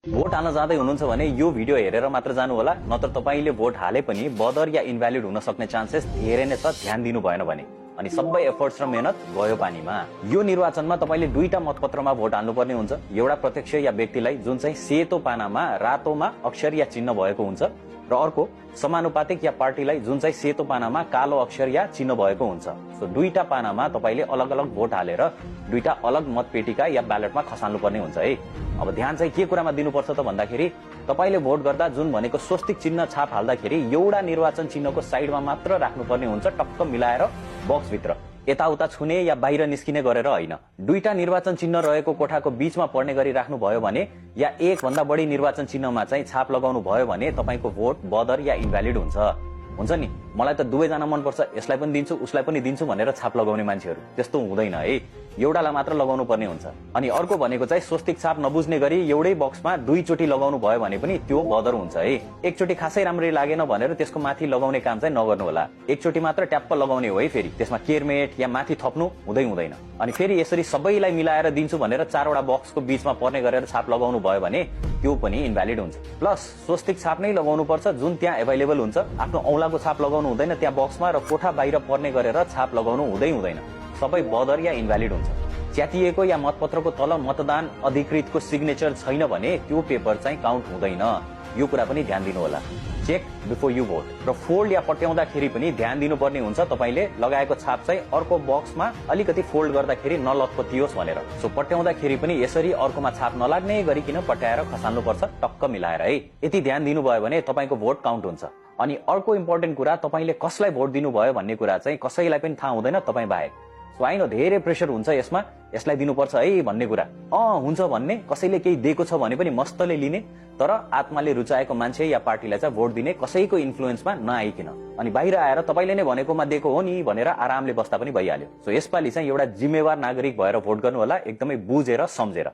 Vote हाल्न जाँदै हुनुहुन्छ भने यो भिडियो हेरेर मात्र जानु होला, नत्र तपाईले भोट हाले पनि बदर या इनभ्यालिड हुन सक्ने चान्सेस धेरै नै छ ध्यान दिनु भएन भने। अनि सबै एफर्ट्स र मेहनत गयो पानीमा। यो निर्वाचनमा तपाईले दुईटा मतपत्रमा भोट हाल्नुपर्ने हुन्छ। एउटा प्रत्यक्ष या व्यक्तिलाई जुन चाहिँ सेतो पानामा रातोमा अक्षर या चिन्ह भएको हुन्छ, र अर्को समानुपातिक या पार्टीलाई जुन चाहिँ सेतो पानामा कालो अक्षर या चिन्ह भएको हुन्छ। सो दुईटा पानामा तपाईले अलग अलग भोट हालेर दुईटा अलग मतपेटिका या ब्यालेटमा खसाल्नु पर्ने हुन्छ है। अब ध्यान चाहिँ के कुरामा दिनुपर्छ त भन्दाखेरि तपाईले भोट गर्दा जुन भनेको स्वस्तिक चिन्ह छाप हाल्दाखेरि एउटा निर्वाचन चिन्हको साइडमा मात्र राख्नुपर्ने हुन्छ, टक्क मिलाएर बक्स भित्र। यताउता छुने या बाहिर निस्किने गरेर होइन। दुईटा निर्वाचन चिन्ह रहेको कोठाको बीचमा पर्ने गरी राख्नु भयो भने या एक भन्दा बढी निर्वाचन चिन्हमा चाहिँ छाप लगाउनु भयो भने तपाईको भोट बदर या इनभ्यालिड हुन्छ नि। मलाई त दुवैजना मनपर्छ, यसलाई पनि दिन्छु उसलाई पनि दिन्छु भनेर छाप लगाउने मान्छेहरू त्यस्तो हुँदैन है, एउटालाई मात्र लगाउनु पर्ने हुन्छ। अनि अर्को भनेको चाहिँ स्वस्तिक छाप नबुझ्ने गरी एउटै बक्समा दुईचोटि लगाउनु भयो भने पनि त्यो बदर हुन्छ है। एकचोटि खासै राम्ररी लागेन भनेर त्यसको माथि लगाउने काम चाहिँ नगर्नु होला। एकचोटि मात्र ट्याप्प लगाउने हो है, फेरि त्यसमा केयरमेट या माथि थप्नु हुँदैन। अनि फेरि यसरी सबैलाई मिलाएर दिन्छु भनेर चारवटा बक्सको बीचमा पर्ने गरेर छाप लगाउनु भयो भने त्यो पनि इनभ्यालिड हुन्छ। प्लस स्वस्तिक छाप नै लगाउनु पर्छ जुन त्यहाँ एभाइलेबल हुन्छ। आफ्नो औंलाको छाप लगाउनु हुँदैन त्यहाँ बक्समा, र कोठा बाहिर पर्ने गरेर छाप लगाउनु हुँदैन। सबै बदर या इनभ्यालिड हुन्छ। च्यातिएको या मतपत्रको तल मतदान अधिकृतको सिग्नेचर छैन भने त्यो पेपर चाहिँ काउन्ट हुँदैन। यो कुरा पनि ध्यान दिनु होला। Check before you vote. र फोल्ड या पट्याउँदाखेरि पनि ध्यान दिनुपर्ने हुन्छ तपाईले लगाएको छाप चाहिँ अर्को बक्समा अलिकति फोल्ड गर्दाखेरि नलत्पतियोस् भनेर। सो पट्याउँदाखेरि पनि यसरी अर्कोमा छाप नलाग्ने गरिकन पट्याएर खसाल्नुपर्छ, टक्क मिलाएर है। यति ध्यान दिनुभयो भने तपाईको भोट काउन्ट हुन्छ। अनि अर्को इम्पोर्टेन्ट कुरा, तपाईले कसलाई भोट दिनुभयो भन्ने कुरा चाहिँ कसैलाई पनि थाहा हुँदैन तपाई बाहेक। सो आइन धेरै प्रेसर हुन्छ यसमा, यसलाई दिनुपर्छ है भन्ने कुरा हुन्छ भन्ने, कसैले केही दिएको छ भने पनि मस्तले लिने, तर आत्माले रुचाएको मान्छे या पार्टीलाई चाहिँ भोट दिने, कसैको इन्फ्लुएन्समा नआइकिन। अनि बाहिर आएर तपाईले नै भनेकोमा दिएको हो नि भनेर आरामले बस्दा पनि भइहाल्यो। सो यसपालि चाहिँ एउटा जिम्मेवार नागरिक भएर भोट गर्नु होला, एकदमै बुझेर सम्झेर।